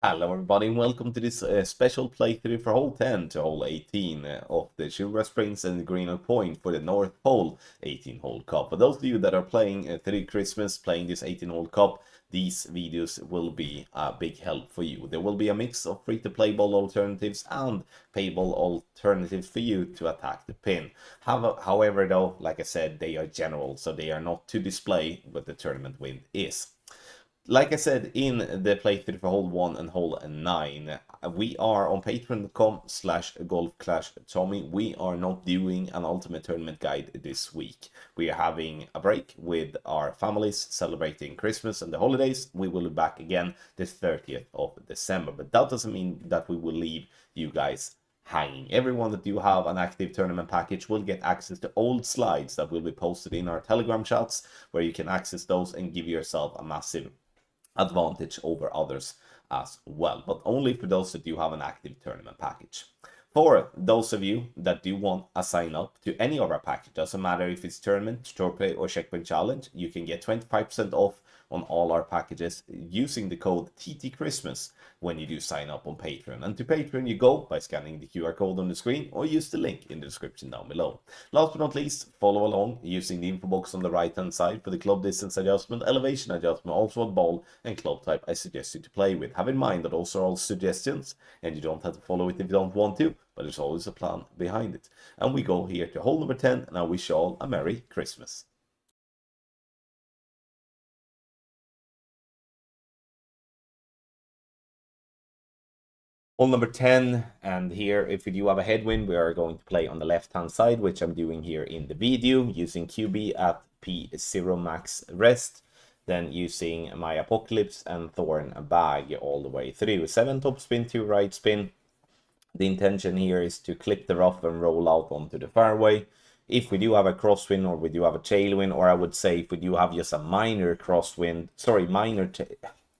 Hello everybody and welcome to this special playthrough for hole 10 to hole 18 of the Shiruba Springs and the Greenoch Point for the North Pole 18-hole cup. For those of you that are playing through Christmas, playing this 18-hole cup, these videos will be a big help for you. There will be a mix of free-to-play ball alternatives and pay ball alternatives for you to attack the pin. However though, like I said, they are general, so they are not to display what the tournament win is. Like I said in the playthrough for hole 1 and hole 9, we are on patreon.com/golf-tommy. We are not doing an ultimate tournament guide this week. We are having a break with our families celebrating Christmas and the holidays. We will be back again the 30th of December, but that doesn't mean that we will leave you guys hanging. Everyone that do have an active tournament package will get access to old slides that will be posted in our Telegram chats, where you can access those and give yourself a massive advantage over others as well, but only for those that do have an active tournament package. For those of you that do want a sign up to any of our packages, doesn't matter if it's tournament, short play, or checkpoint challenge, you can get 25% off on all our packages using the code TTChristmas when you do sign up on Patreon. And to Patreon you go by scanning the QR code on the screen or use the link in the description down below. Last but not least, follow along using the info box on the right hand side for the club distance adjustment, elevation adjustment, also what ball and club type I suggest you to play with. Have in mind that those are all suggestions and you don't have to follow it if you don't want to, but there's always a plan behind it. And we go here to hole number 10, and I wish you all a Merry Christmas. Hole number 10, and here if we do have a headwind, we are going to play on the left hand side, which I'm doing here in the video, using QB at P0 max rest, then using my Apocalypse and Thorn bag all the way through. 7 top spin, 2 right spin. The intention here is to clip the rough and roll out onto the fairway. If we do have a crosswind or we do have a tailwind, or I would say if we do have just a minor crosswind,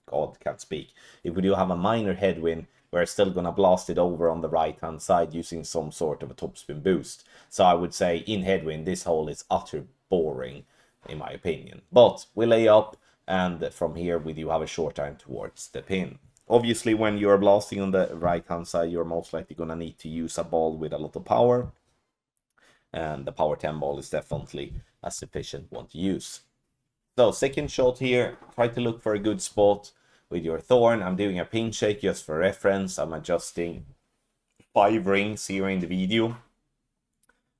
God, can't speak. If we do have a minor headwind, we're still going to blast it over on the right hand side using some sort of a topspin boost. So I would say in headwind, this hole is utter boring in my opinion. But we lay up, and from here we do have a short iron towards the pin. Obviously, when you're blasting on the right hand side, you're most likely going to need to use a ball with a lot of power. And the power 10 ball is definitely a sufficient one to use. So second shot here, try to look for a good spot with your Thorn. I'm doing a pin shake just for reference. I'm adjusting 5 rings here in the video.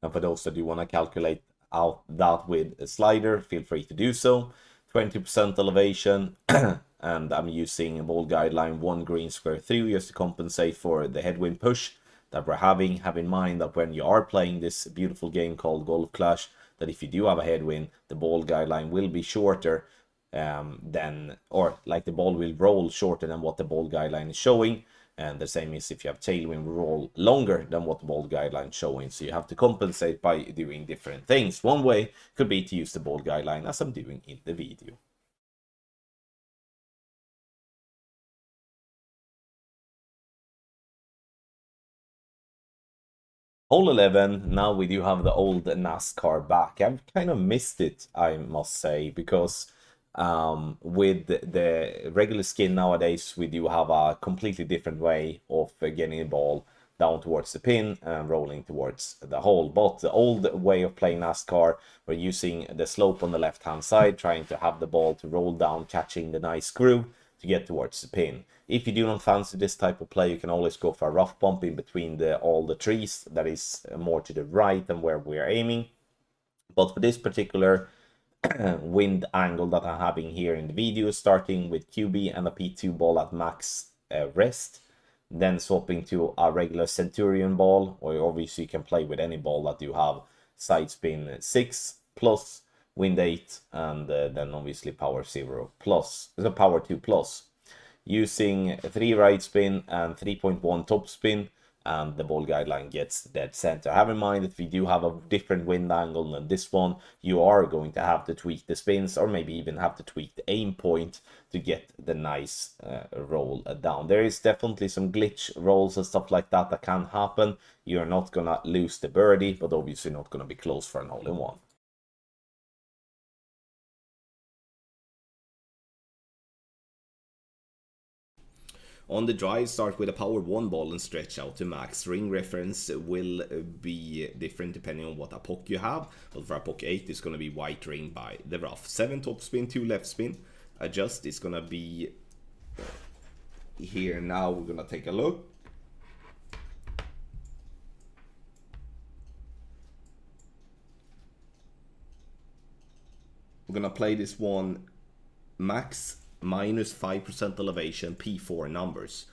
And for those that do want to calculate out that with a slider, feel free to do so. 20% elevation, and I'm using a ball guideline 1 green square 3 just to compensate for the headwind push that we're having. Have in mind that when you are playing this beautiful game called Golf Clash, that if you do have a headwind, the ball guideline will be shorter the ball will roll shorter than what the ball guideline is showing. And the same is if you have tailwind, roll longer than what the ball guideline is showing. So you have to compensate by doing different things. One way could be to use the ball guideline as I'm doing in the video. Hole 11, now we do have the old NASCAR back. I've kind of missed it, I must say, because with the regular skin nowadays, we do have a completely different way of getting the ball down towards the pin and rolling towards the hole. But the old way of playing NASCAR, we're using the slope on the left hand side, trying to have the ball to roll down, catching the nice groove to get towards the pin. If you do not fancy this type of play, you can always go for a rough bump in between all the trees that is more to the right than where we are aiming. But for this particular wind angle that I'm having here in the video, starting with QB and a P2 ball at max rest, then swapping to a regular Centurion ball, or obviously you can play with any ball that you have side spin 6 plus wind 8, and then obviously power 0 plus, the power 2 plus, using 3 right spin and 3.1 top spin, and the ball guideline gets dead center. Have in mind that if you do have a different wind angle than this one, you are going to have to tweak the spins, or maybe even have to tweak the aim point to get the nice roll down. There is definitely some glitch rolls and stuff like that that can happen. You're not gonna lose the birdie, but obviously not gonna be close for an hole-in-one. On the drive, start with a power 1 ball and stretch out to max. Ring reference will be different depending on what APOC you have. But for APOC 8, it's going to be white ring by the rough. 7 top spin, 2 left spin. Adjust is going to be here now. We're going to take a look. We're going to play this one max minus 5% elevation, P4 numbers.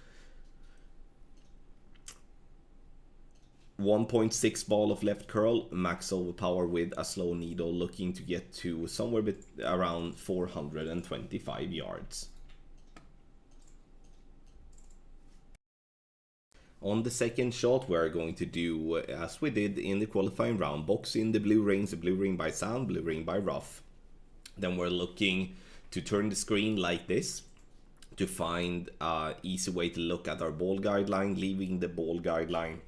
1.6 ball of left curl, max overpower with a slow needle, looking to get to somewhere around 425 yards. On the second shot, we're going to do as we did in the qualifying round, box in the blue rings, a blue ring by sand, blue ring by rough. Then we're looking to turn the screen like this to find an easy way to look at our ball guideline, leaving the ball guideline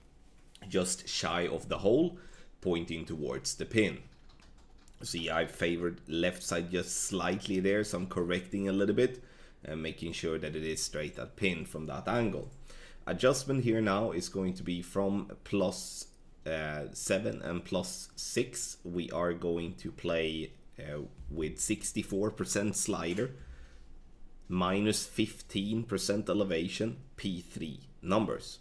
just shy of the hole, pointing towards the pin. See, I favored left side just slightly there, so I'm correcting a little bit and making sure that it is straight at pin from that angle. Adjustment here now is going to be from plus 7 and plus 6. We are going to play with 64% slider, minus 15% elevation, P3 numbers.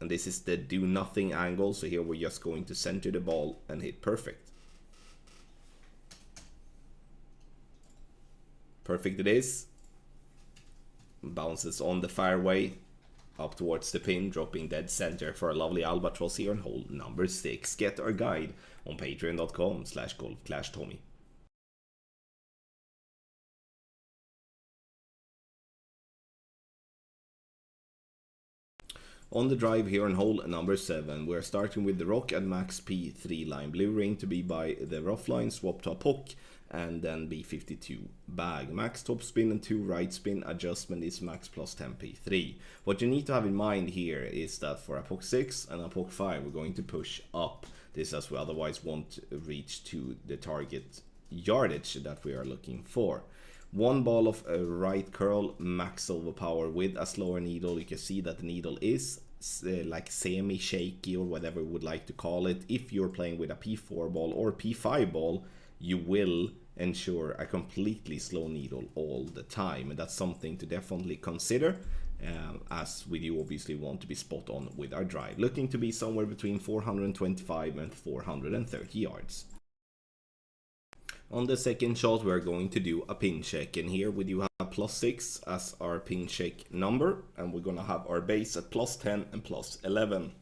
And this is the do nothing angle, so here we're just going to center the ball and hit perfect. Perfect it is. Bounces on the fairway up towards the pin, dropping dead center for a lovely albatross here on hole number 6. Get our guide on patreon.com/golfclashtommy. On the drive here on hole number 7, we're starting with the rock and max P3 line. Blue ring to be by the rough line, swap to a pock, and then B52 bag. Max top spin and 2 right spin. Adjustment is max plus 10 P3. What you need to have in mind here is that for a pock 6 and a pock 5, we're going to push up this as we otherwise won't reach to the target yardage that we are looking for. 1 ball of a right curl, max overpower with a slower needle. You can see that the needle is like semi-shaky or whatever you would like to call it. If you're playing with a P4 ball or P5 ball, you will ensure a completely slow needle all the time. And that's something to definitely consider, as we do obviously want to be spot on with our drive. Looking to be somewhere between 425 and 430 yards. On the second shot, we're going to do a pin check, and here we do have plus 6 as our pin check number, and we're gonna have our base at plus 10 and plus 11,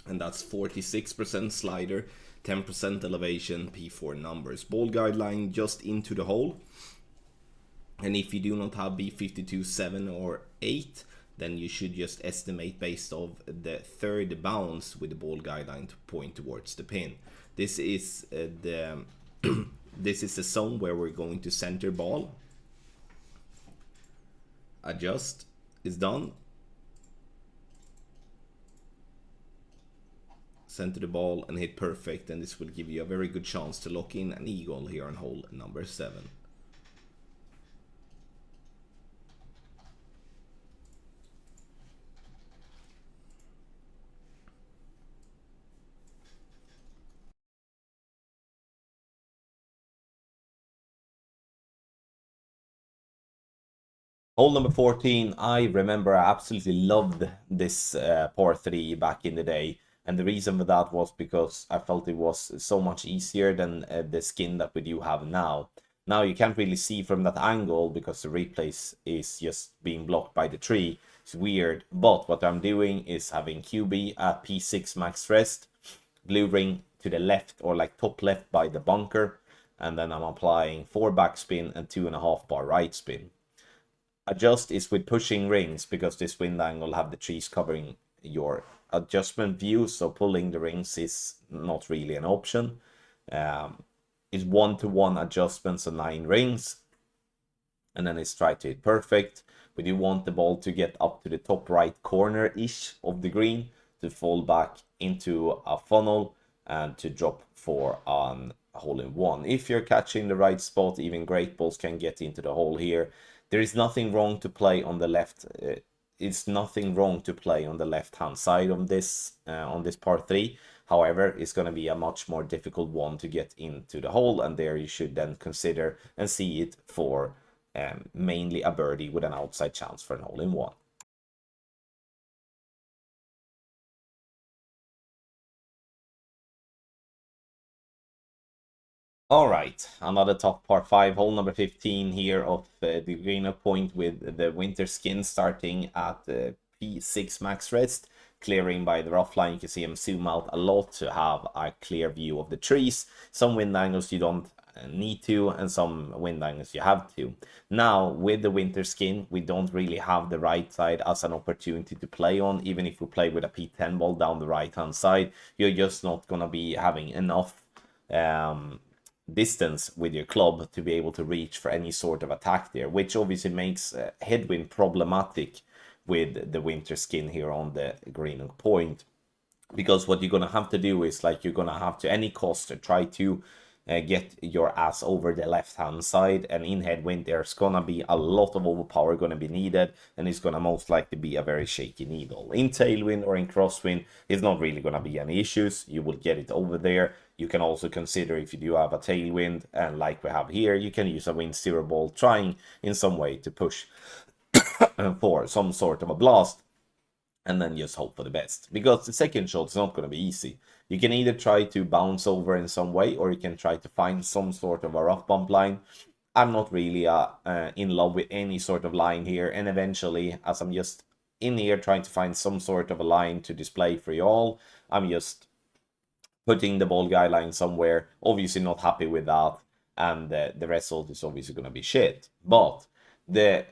and that's 46% slider, 10% elevation, P4 numbers. Ball guideline just into the hole, and if you do not have B52, 7 or 8, then you should just estimate based off the third bounce with the ball guideline to point towards the pin. This is the this is the zone where we're going to center ball. Adjust is done. Center the ball and hit perfect, and this will give you a very good chance to lock in an eagle here on hole number 7. Hole number 14, I remember I absolutely loved this par 3 back in the day. And the reason for that was because I felt it was so much easier than the skin that we do have now. Now you can't really see from that angle because the replay is just being blocked by the tree. It's weird. But what I'm doing is having QB at P6 max rest, blue ring to the left or like top left by the bunker. And then I'm applying 4 backspin and 2.5 bar right spin. Adjust is with pushing rings because this wind angle have the trees covering your adjustment view, so pulling the rings is not really an option. It's 1-to-1 adjustments on 9 rings, and then it's try to hit perfect. We do want the ball to get up to the top right corner-ish of the green to fall back into a funnel and to drop for an hole-in-one. If you're catching the right spot, even great balls can get into the hole here. There is nothing wrong to play on the left it's nothing wrong to play on the left hand side on this par 3. However, it's going to be a much more difficult one to get into the hole, and there you should then consider and see it for mainly a birdie with an outside chance for an hole-in-one. All right, another top par 5, hole number 15 here of the Greenoch Point with the winter skin starting at the P6 max rest, clearing by the rough line. You can see him zoom out a lot to have a clear view of the trees. Some wind angles you don't need to, and some wind angles you have to. Now, with the winter skin, we don't really have the right side as an opportunity to play on. Even if we play with a P10 ball down the right hand side, you're just not gonna be having enough distance with your club to be able to reach for any sort of attack there, which obviously makes headwind problematic with the winter skin here on the Greenoch Point. Because what you're going to have to do is, like, you're going to have to any cost to try to get your ass over the left hand side, and in headwind there's gonna be a lot of overpower going to be needed, and it's going to most likely be a very shaky needle. In tailwind or in crosswind, it's not really going to be any issues. You will get it over there. You can also consider, if you do have a tailwind, and like we have here, you can use a wind steer ball trying in some way to push for some sort of a blast, and then just hope for the best, because the second shot is not going to be easy. You can either try to bounce over in some way, or you can try to find some sort of a rough bump line. I'm not really in love with any sort of line here, and eventually, as I'm just in here trying to find some sort of a line to display for you all, I'm just putting the ball guideline somewhere, obviously not happy with that, and the result is obviously going to be shit. But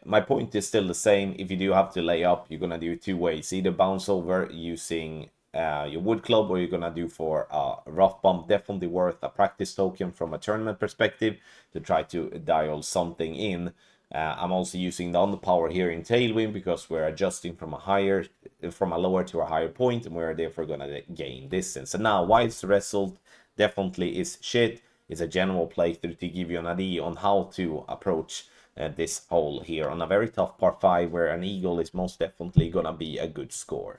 my point is still the same. If you do have to lay up, you're going to do it two ways: either bounce over using your wood club, or you're going to do for a rough bump. Definitely worth a practice token from a tournament perspective to try to dial something in. I'm also using the underpower here in tailwind because we're adjusting from a lower to a higher point, and we're therefore going to gain distance. And now, why the result definitely is shit, is a general playthrough to give you an idea on how to approach this hole here on a very tough par 5, where an eagle is most definitely going to be a good score.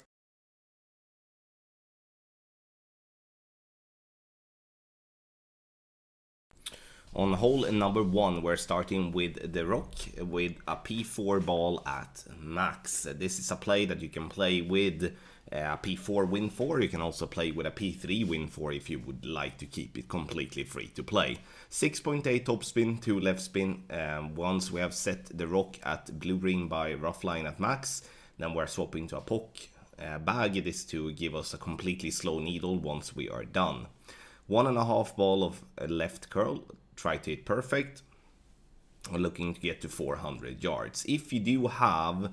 On hole number 1, we're starting with the rock with a P4 ball at max. This is a play that you can play with a P4 win 4. You can also play with a P3 win 4 if you would like to keep it completely free to play. 6.8 top spin, 2 left spin. Once we have set the rock at blue green by rough line at max, then we're swapping to a pock bag. It is to give us a completely slow needle once we are done. 1.5 ball of left curl. Try to hit perfect. We're looking to get to 400 yards. If you do have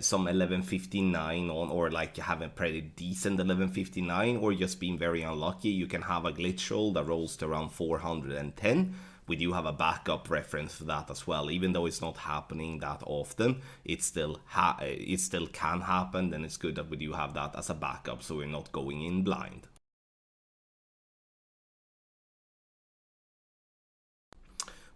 some 1159 on, or like you have a pretty decent 1159, or just being very unlucky, you can have a glitch roll that rolls to around 410. We do have a backup reference for that as well. Even though it's not happening that often, it still can happen. Then it's good that we do have that as a backup, so we're not going in blind.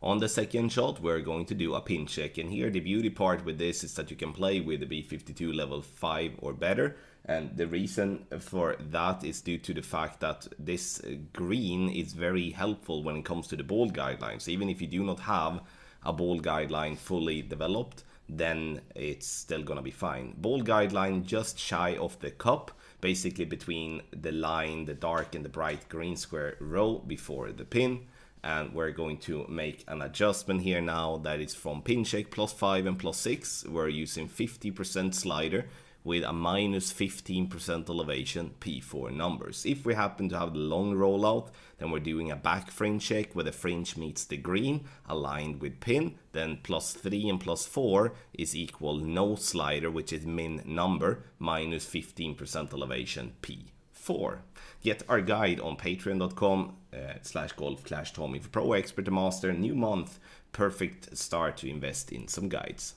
On the second shot, we're going to do a pin check, and here the beauty part with this is that you can play with the B52 level 5 or better, and the reason for that is due to the fact that this green is very helpful when it comes to the ball guidelines. Even if you do not have a ball guideline fully developed, then it's still gonna be fine. Ball guideline just shy of the cup, basically between the line, the dark and the bright green square row before the pin. And we're going to make an adjustment here now that is from pin check +5 and +6. We're using 50% slider with a -15% elevation P4 numbers. If we happen to have the long rollout, then we're doing a back fringe check where the fringe meets the green aligned with pin. Then +3 and +4 is equal no slider, which is min number, -15% elevation P4. Get our guide on patreon.com/golf-tommy for pro expert to master. New month, perfect start to invest in some guides.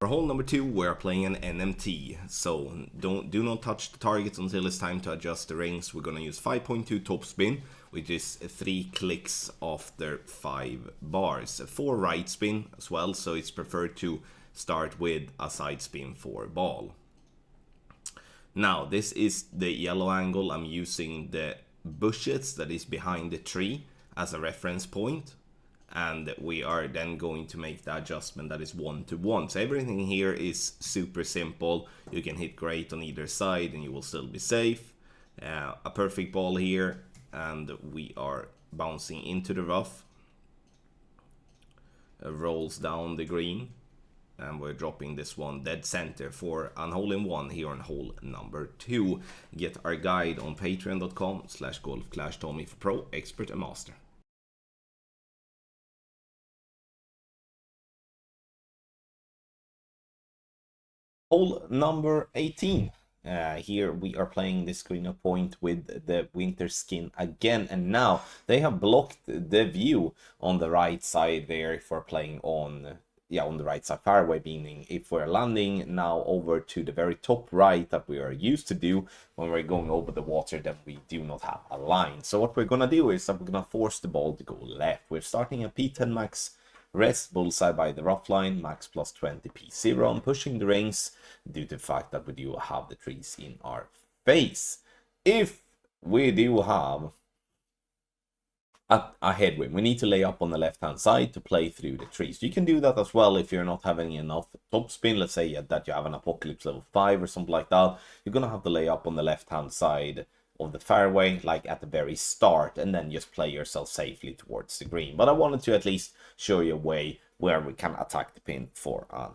For hole number 2, we're playing an NMT, so do not touch the targets until it's time to adjust the rings. We're gonna use 5.2 topspin, which is 3 clicks after 5 bars. 4 right spin as well, so it's preferred to start with a side spin for ball. Now, this is the yellow angle. I'm using the bushes that is behind the tree as a reference point. And we are then going to make the adjustment that is 1-to-1. So everything here is super simple. You can hit great on either side and you will still be safe. A perfect ball here, and we are bouncing into the rough. Rolls down the green, and we're dropping this one dead center for an hole-in-one here on hole number 2. Get our guide on patreon.com/golfclashtommy for pro, expert and master. Hole number 18. Here we are playing this Greenoch Point with the winter skin again, and now they have blocked the view on the right side there for playing on the right side fairway, meaning if we're landing now over to the very top right that we are used to do when we're going over the water, then we do not have a line. So what we're gonna do is that we're gonna force the ball to go left. We're starting a P10 max rest, bullseye by the rough line, max plus 20 P0. I'm pushing the rings due to the fact that we do have the trees in our face. If we do have a headwind, we need to lay up on the left hand side to play through the trees. You can do that as well if you're not having enough topspin. Let's say that you have an Apocalypse level 5 or something like that. You're gonna have to lay up on the left hand side of the fairway, like at the very start, and then just play yourself safely towards the green. But I wanted to at least show you a way where we can attack the pin for an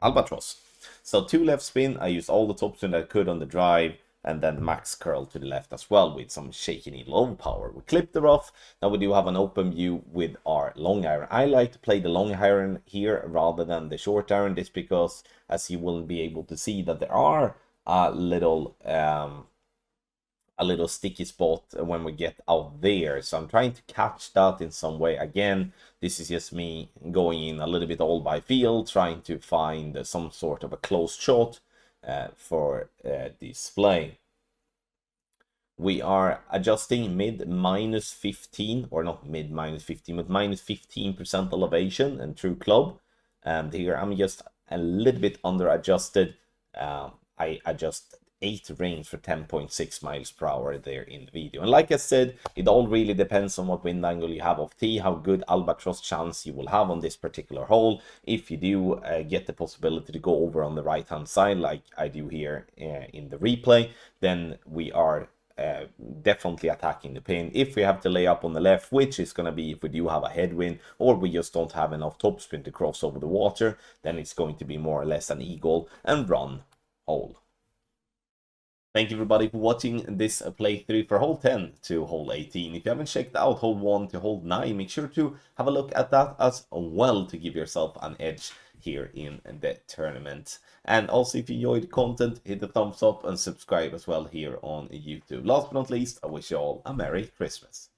albatross. So 2 left spin, I used all the topspin that I could on the drive, and then max curl to the left as well with some shaky needle overpower. We clip the rough. Now we do have an open view with our long iron. I like to play the long iron here rather than the short iron, just because, as you will be able to see, that there are a little sticky spot when we get out there. So I'm trying to catch that in some way. Again, this is just me going in a little bit all by feel, trying to find some sort of a close shot for display. We are adjusting mid minus 15, or not mid minus 15, but minus 15% elevation and true club. And here I'm just a little bit under adjusted. I adjust 8 rings for 10.6 miles per hour there in the video. And like I said, it all really depends on what wind angle you have off tee, how good albatross chance you will have on this particular hole. If you do get the possibility to go over on the right hand side like I do here in the replay, then we are definitely attacking the pin. If we have to lay up on the left, which is going to be if we do have a headwind or we just don't have enough topspin to cross over the water, then it's going to be more or less an eagle and run hole. Thank you everybody for watching this playthrough for hole 10 to hole 18. If you haven't checked out hole 1 to hole 9, make sure to have a look at that as well to give yourself an edge here in the tournament. And also, if you enjoyed the content, hit the thumbs up and subscribe as well here on YouTube. Last but not least, I wish you all a Merry Christmas.